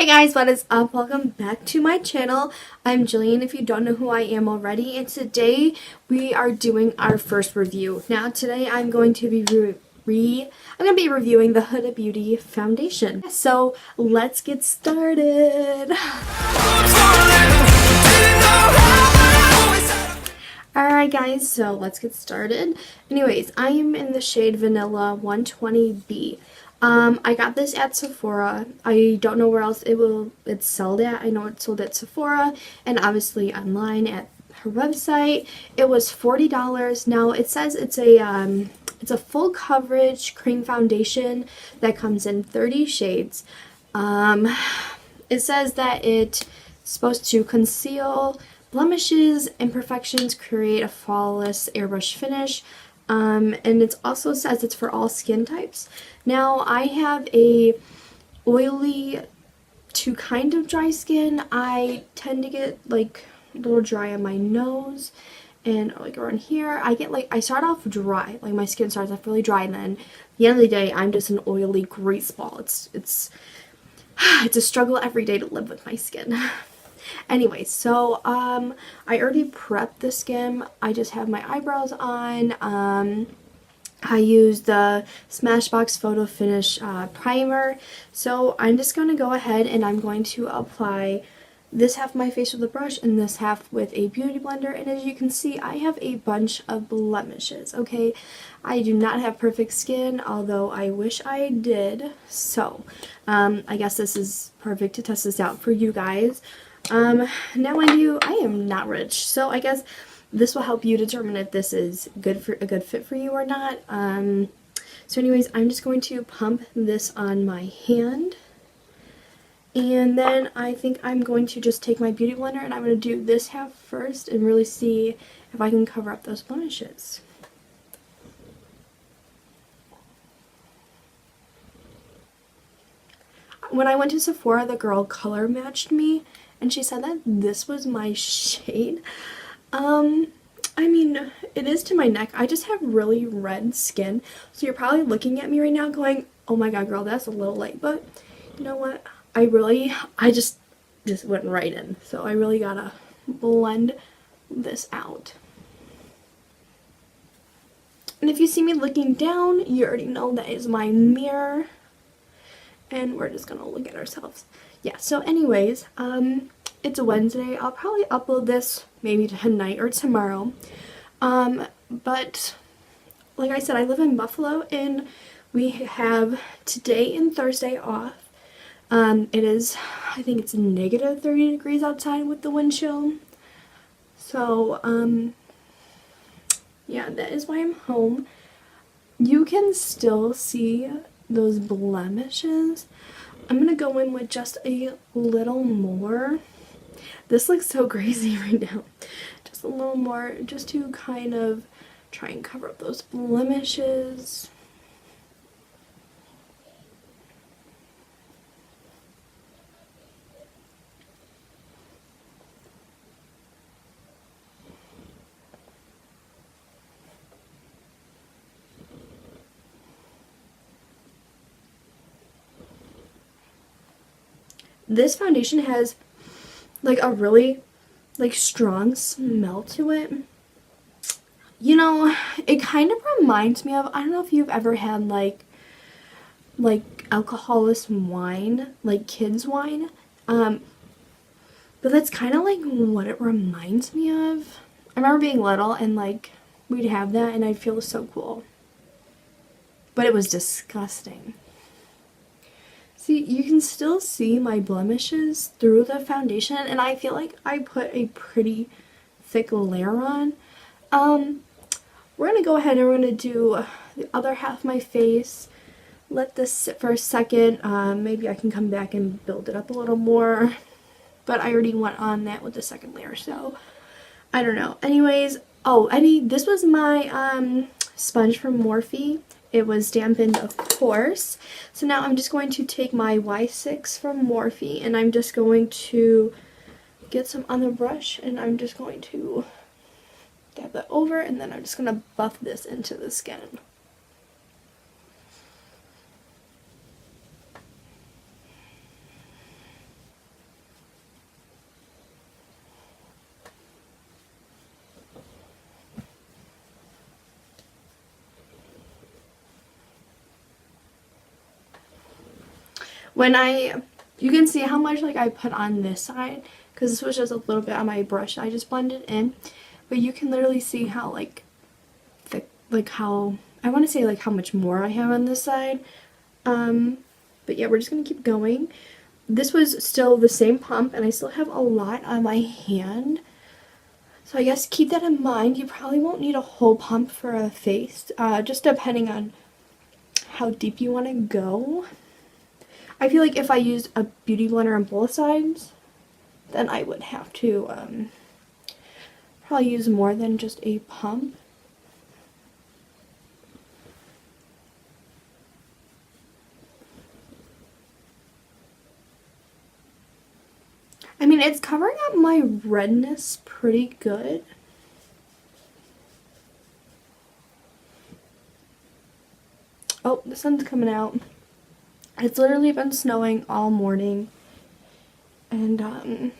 Hi guys, what is up? Welcome back to my channel. I'm Jillian if you don't know who I am already, and today we are doing our first review. Now today I'm going to be reviewing the Huda Beauty foundation. So let's get started. Alright guys, so let's get started. Anyways, I am in the shade Vanilla 120B. I got this at Sephora. I don't know where else it's sold at. I know it's sold at Sephora and obviously online at her website. It was $40. Now it says it's a full coverage cream foundation that comes in 30 shades. It says that it's supposed to conceal blemishes, imperfections, create a flawless airbrush finish. And it also says it's for all skin types. Now, I have a oily to kind of dry skin. I tend to get like a little dry on my nose and like around here. I start off dry, like my skin starts off really dry, and then at the end of the day, I'm just an oily grease ball. It's a struggle every day to live with my skin. Anyway, so I already prepped the skin. I just have my eyebrows on. I used the Smashbox Photo Finish primer. So I'm just going to go ahead and I'm going to apply this half of my face with a brush and this half with a beauty blender. And as you can see, I have a bunch of blemishes, okay? I do not have perfect skin, although I wish I did. So I guess this is perfect to test this out for you guys. Now mind you, I am not rich, so I guess this will help you determine if this is a good fit for you or not. So anyways, I'm just going to pump this on my hand, and then I think I'm going to just take my beauty blender and I'm going to do this half first and really see if I can cover up those blemishes. When I went to Sephora, the girl color matched me, and she said that this was my shade. I mean, it is to my neck. I just have really red skin, so you're probably looking at me right now going, oh my god, girl, that's a little light. But you know what? I just went right in. So I really gotta blend this out. And if you see me looking down, you already know that is my mirror. And we're just gonna look at ourselves. Yeah, so anyways, it's a Wednesday. I'll probably upload this maybe tonight or tomorrow. But like I said, I live in Buffalo and we have today and Thursday off. It is, I think it's negative 30 degrees outside with the wind chill. So, yeah, that is why I'm home. You can still see those blemishes. I'm gonna go in with just a little more. This looks so crazy right now. Just a little more, just to kind of try and cover up those blemishes. This foundation has like a really strong smell to it. You know, it kind of reminds me of, I don't know if you've ever had like alcoholist wine, like kids wine. But that's kind of like what it reminds me of. I remember being little and like we'd have that and I'd feel so cool. But it was disgusting. See, you can still see my blemishes through the foundation, and I feel like I put a pretty thick layer on. We're going to go ahead and we're going to do the other half of my face. Let this sit for a second. Maybe I can come back and build it up a little more. But I already went on that with the second layer, so I don't know. Anyways, this was my sponge from Morphe. It was dampened, of course. So now I'm just going to take my Y6 from Morphe and I'm just going to get some on the brush and I'm just going to dab that over and then I'm just going to buff this into the skin. You can see how much like I put on this side, because this was just a little bit on my brush I just blended in, but you can literally see how like thick, like how, I want to say like how much more I have on this side. But yeah, we're just gonna keep going. This was still the same pump, and I still have a lot on my hand, so I guess keep that in mind. You probably won't need a whole pump for a face, just depending on how deep you want to go. I feel like if I used a beauty blender on both sides, then I would have to probably use more than just a pump. I mean, it's covering up my redness pretty good. Oh, the sun's coming out. It's literally been snowing all morning. And,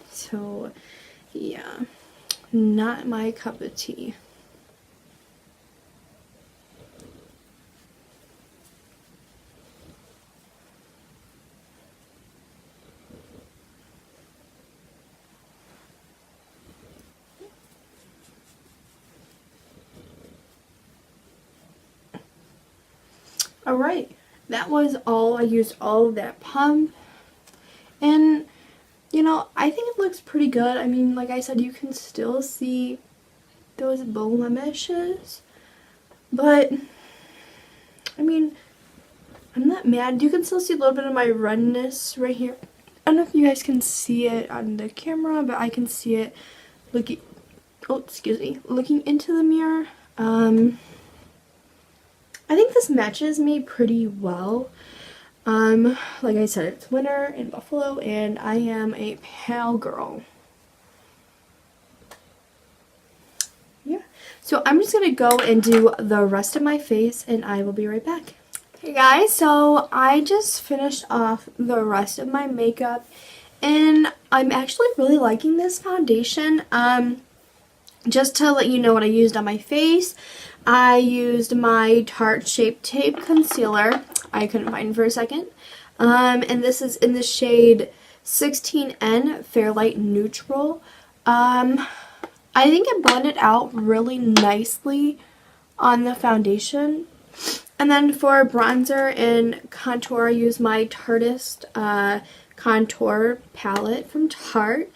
so, yeah, not my cup of tea. Alright, that was all. I used all of that pump, and you know, I think it looks pretty good. I mean, like I said, you can still see those blemishes, but I mean, I'm not mad. You can still see a little bit of my redness right here. I don't know if you guys can see it on the camera, but I can see it looking, oh, excuse me, looking into the mirror. I think this matches me pretty well. Like I said, it's winter in Buffalo, and I am a pale girl. Yeah. So I'm just gonna go and do the rest of my face, and I will be right back. Hey guys, so I just finished off the rest of my makeup, and I'm actually really liking this foundation. Just to let you know what I used on my face, I used my Tarte Shape Tape Concealer. I couldn't find it for a second. And this is in the shade 16N Fairlight Neutral. I think it blended out really nicely on the foundation. And then for bronzer and contour, I used my Tarteist contour palette from Tarte.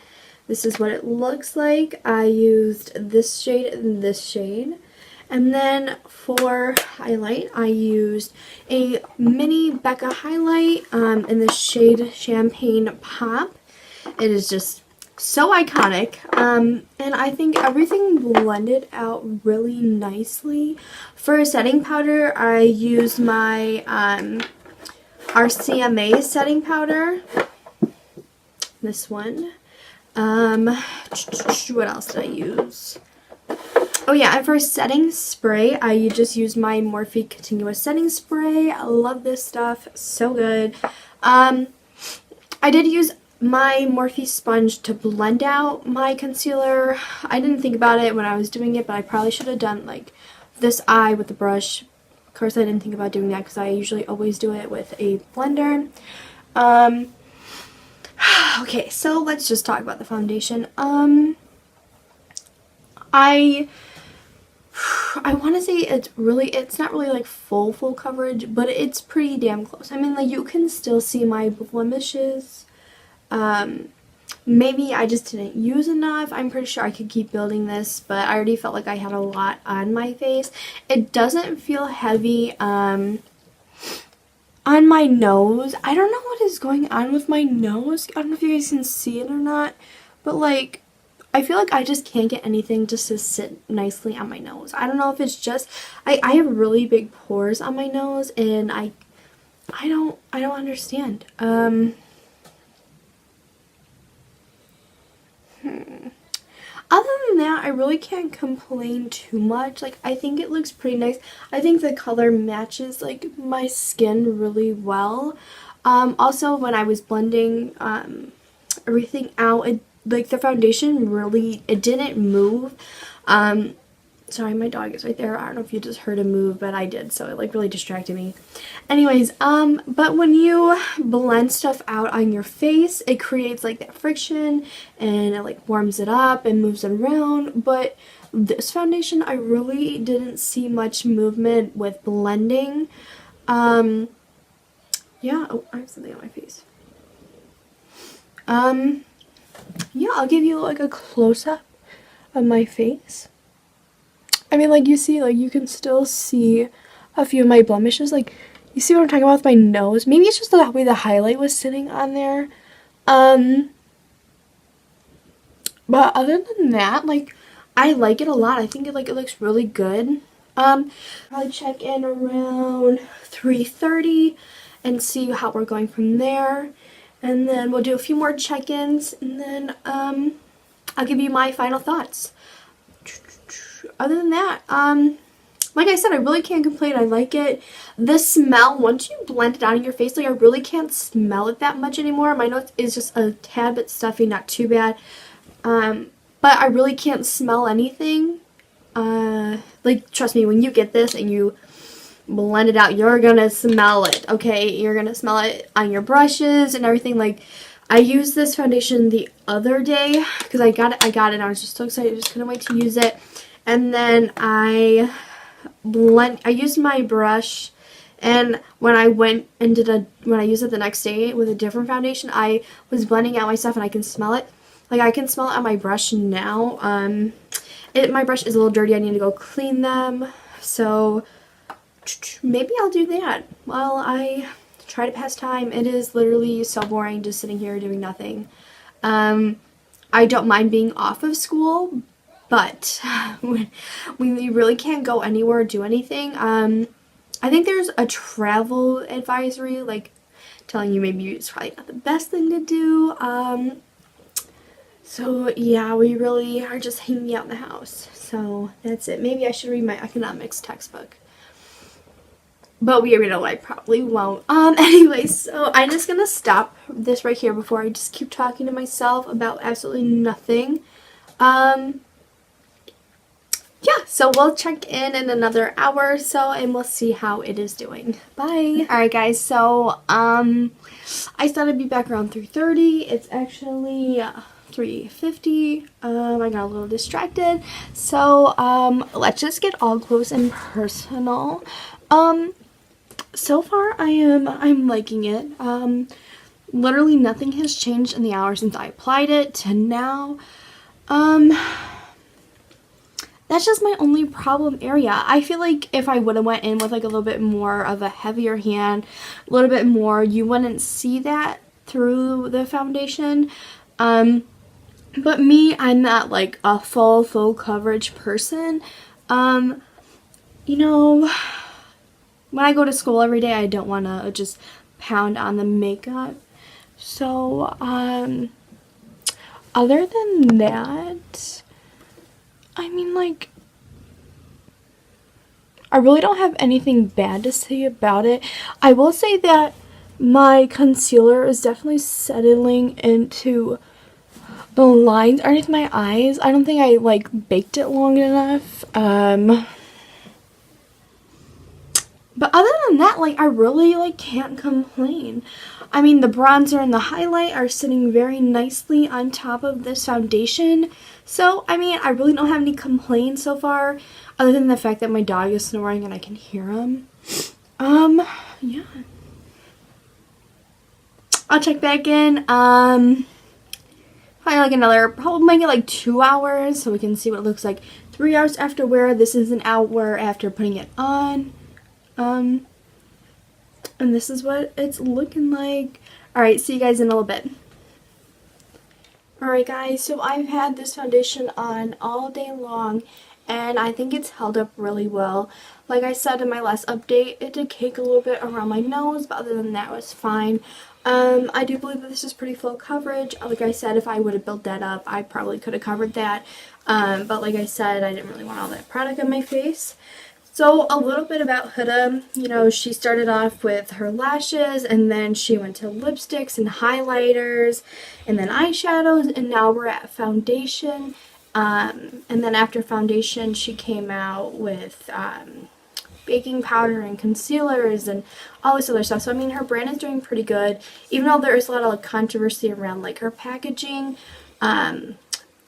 This is what it looks like. I used this shade and this shade. And then for highlight, I used a mini Becca highlight in the shade Champagne Pop. It is just so iconic. And I think everything blended out really nicely. For setting powder, I used my RCMA setting powder. This one. What else did I use? Oh yeah, and for setting spray, I just used my Morphe Continuous Setting Spray. I love this stuff. So good. I did use my Morphe sponge to blend out my concealer. I didn't think about it when I was doing it, but I probably should have done like this eye with the brush. Of course, I didn't think about doing that because I usually always do it with a blender. Okay, so let's just talk about the foundation. I want to say it's not really like full coverage, but it's pretty damn close. I mean, like, you can still see my blemishes. Maybe I just didn't use enough. I'm pretty sure I could keep building this, but I already felt like I had a lot on my face. It doesn't feel heavy, on my nose. I don't know what is going on with my nose. I don't know if you guys can see it or not, but like, I feel like I just can't get anything just to sit nicely on my nose. I don't know if it's just, I have really big pores on my nose, and I don't understand. Other than that, I really can't complain too much. Like, I think it looks pretty nice. I think the color matches like my skin really well. Also, when I was blending everything out, like the foundation really, it didn't move. Sorry, my dog is right there. I don't know if you just heard him move, but I did, so it like really distracted me. Anyways, but when you blend stuff out on your face, it creates like that friction and it like warms it up and moves it around. But this foundation, I really didn't see much movement with blending. Yeah, oh, I have something on my face. Yeah, I'll give you like a close-up of my face. I mean, like, you see, like, you can still see a few of my blemishes. Like, you see what I'm talking about with my nose? Maybe it's just the way the highlight was sitting on there. But other than that, like, I like it a lot. I think it looks really good. Probably check in around 3:30 and see how we're going from there. And then we'll do a few more check-ins, and then I'll give you my final thoughts. Other than that, like I said, I really can't complain. I like it. The smell, once you blend it out in your face, like, I really can't smell it that much anymore. My nose is just a tad bit stuffy, not too bad. But I really can't smell anything. Like, trust me, when you get this and you blend it out, you're gonna smell it, okay? You're gonna smell it on your brushes and everything. Like, I used this foundation the other day because I got it and I was just so excited. I just couldn't wait to use it. And then I used my brush, and when I went and when I used it the next day with a different foundation, I was blending out my stuff and I can smell it. Like, I can smell it on my brush now. My brush is a little dirty. I need to go clean them. So maybe I'll do that while I try to pass time. It is literally so boring just sitting here doing nothing. I don't mind being off of school, but when you really can't go anywhere or do anything, I think there's a travel advisory, like, telling you maybe it's probably not the best thing to do. So yeah, we really are just hanging out in the house. So that's it. Maybe I should read my economics textbook. But we already know I probably won't. Anyway, so I'm just gonna stop this right here before I just keep talking to myself about absolutely nothing. Yeah, so we'll check in another hour or so and we'll see how it is doing. Bye. Alright guys, so I thought I'd be back around 3:30. It's actually 3:50. I got a little distracted. So let's just get all close and personal. So far I'm liking it. Literally nothing has changed in the hour since I applied it to now. That's just my only problem area. I feel like if I would have went in with like a little bit more of a heavier hand, a little bit more, you wouldn't see that through the foundation. But me, I'm not like a full coverage person. You know, when I go to school every day, I don't want to just pound on the makeup. So, other than that, I mean, like, I really don't have anything bad to say about it. I will say that my concealer is definitely settling into the lines underneath my eyes. I don't think I, like, baked it long enough. But other than that, like, I really, like, can't complain. I mean, the bronzer and the highlight are sitting very nicely on top of this foundation. So, I mean, I really don't have any complaints so far, other than the fact that my dog is snoring and I can hear him. Yeah. I'll check back in, probably like probably make it like 2 hours so we can see what it looks like 3 hours after wear. This is an hour after putting it on. And this is what it's looking like. Alright, see you guys in a little bit. Alright guys, so I've had this foundation on all day long and I think it's held up really well. Like I said in my last update, it did cake a little bit around my nose, but other than that it was fine. I do believe that this is pretty full coverage. Like I said, if I would have built that up, I probably could have covered that. But like I said, I didn't really want all that product on my face. So a little bit about Huda, you know, she started off with her lashes and then she went to lipsticks and highlighters and then eyeshadows, and now we're at foundation. And then after foundation, she came out with baking powder and concealers and all this other stuff. So I mean, her brand is doing pretty good, even though there is a lot of like controversy around like her packaging.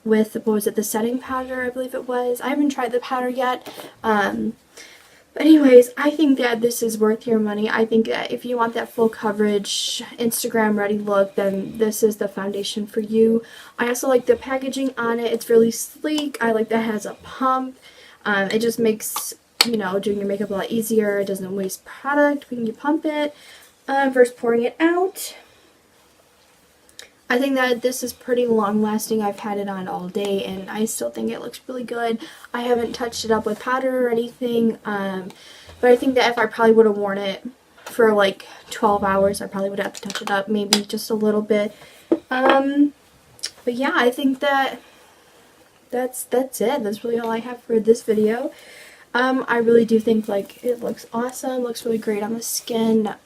With, what was it, the setting powder, I believe it was. I haven't tried the powder yet. But anyways, I think that this is worth your money. I think that if you want that full coverage, Instagram ready look, then this is the foundation for you. I also like the packaging on it. It's really sleek. I like that it has a pump. It just makes, you know, doing your makeup a lot easier. It doesn't waste product when you pump it versus pouring it out. I think that this is pretty long lasting. I've had it on all day and I still think it looks really good. I haven't touched it up with powder or anything, but I think that if I probably would have worn it for like 12 hours, I probably would have to touch it up maybe just a little bit. But yeah, I think that that's it. That's really all I have for this video. I really do think like it looks awesome, looks really great on the skin.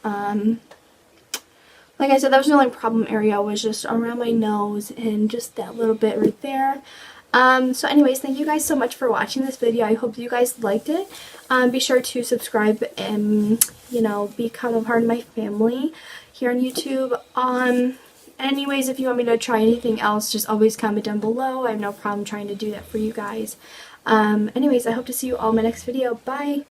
Like I said, that was the only problem area, was just around my nose and just that little bit right there. So anyways, thank you guys so much for watching this video. I hope you guys liked it. Be sure to subscribe and, you know, become a part of my family here on YouTube. Anyways, if you want me to try anything else, just always comment down below. I have no problem trying to do that for you guys. Anyways, I hope to see you all in my next video. Bye!